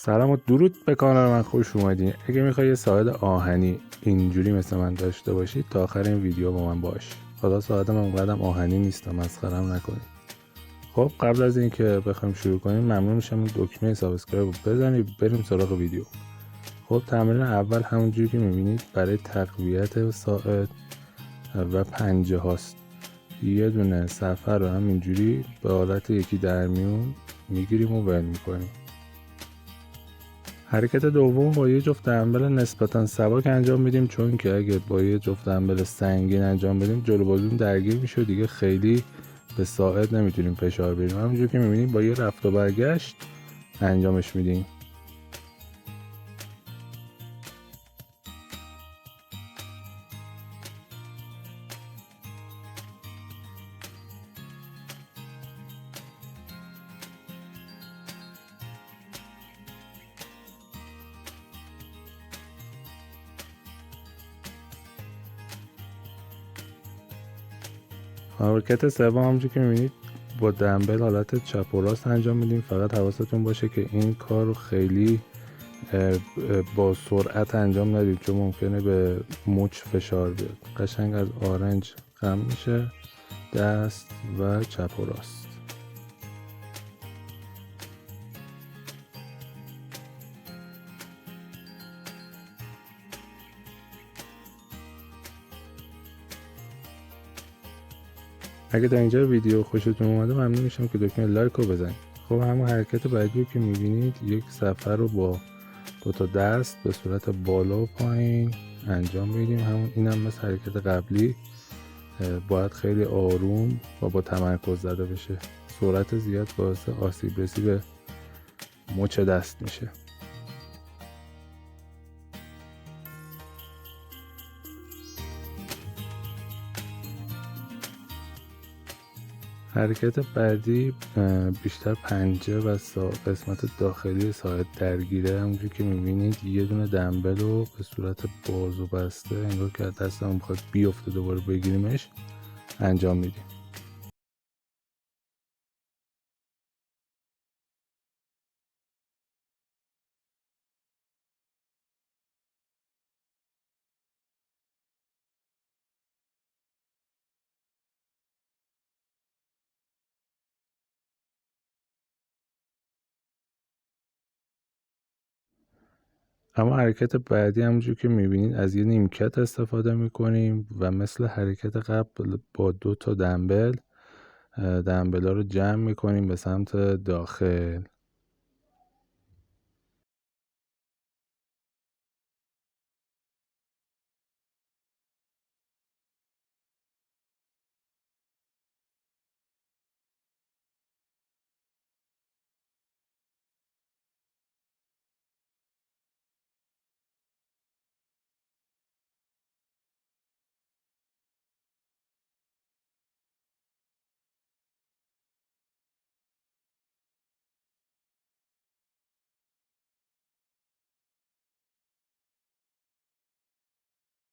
سلام و درود به کانال من، خوش اومدین. اگه میخوای یه ساعد آهنی اینجوری مثل من داشته باشی تا آخر این ویدیو با من باش. حالا ساعد من اونقدرم آهنی نیستم، مسخره‌ام نکنید. خب قبل از اینکه بخوایم شروع کنیم ممنون میشم این دکمه سابسکرایب رو بزنید. بریم سراغ ویدیو. خب تمرین اول همونجوری که میبینید برای تقویت ساعد و پنجه هاست. یه دونه صفحه رو همینجوری به حالت یکی در میون میگیریم و ول میکنیم. حرکت دوم با یه جفت دمبل نسبتا سبک انجام میدیم، چون که اگه با یه جفت دمبل سنگین انجام بدیم جلو بازومون درگیر میشه و دیگه خیلی به ساعد نمیتونیم فشار بدیم. همونجور که میبینیم با یه رفت و برگشت انجامش میدیم. حرکت سوم همونجور که میبینید با دمبل حالت چپ و راست انجام میدیم. فقط حواستون باشه که این کار رو خیلی با سرعت انجام ندید، چون ممکنه به مچ فشار بیاد. قشنگ از آرنج خم میشه دست و چپ و راست. اگه تا اینجا ویدیو خوشتون اومده ممنون میشم که دکمه لایک رو بزنید. خب همون حرکت بعدی رو که میبینید یک صفحه رو با دو تا دست به صورت بالا و پایین انجام میدیم. همون اینم مثل حرکت قبلی باید خیلی آروم و با تمرکز زده بشه. سرعت زیاد باعث آسیب رسی به مچ دست میشه. حرکت بعدی بیشتر پنجه و قسمت داخلی ساعد درگیره. همونجوری که میبینید یه دونه دمبل رو به صورت باز و بسته انگار که دستم میخواد بیفته دوباره بگیریمش انجام میدیم. اما حرکت بعدی همونجور که میبینید از یه نیمکت استفاده میکنیم و مثل حرکت قبل با دو تا دمبل ها رو جمع میکنیم به سمت داخل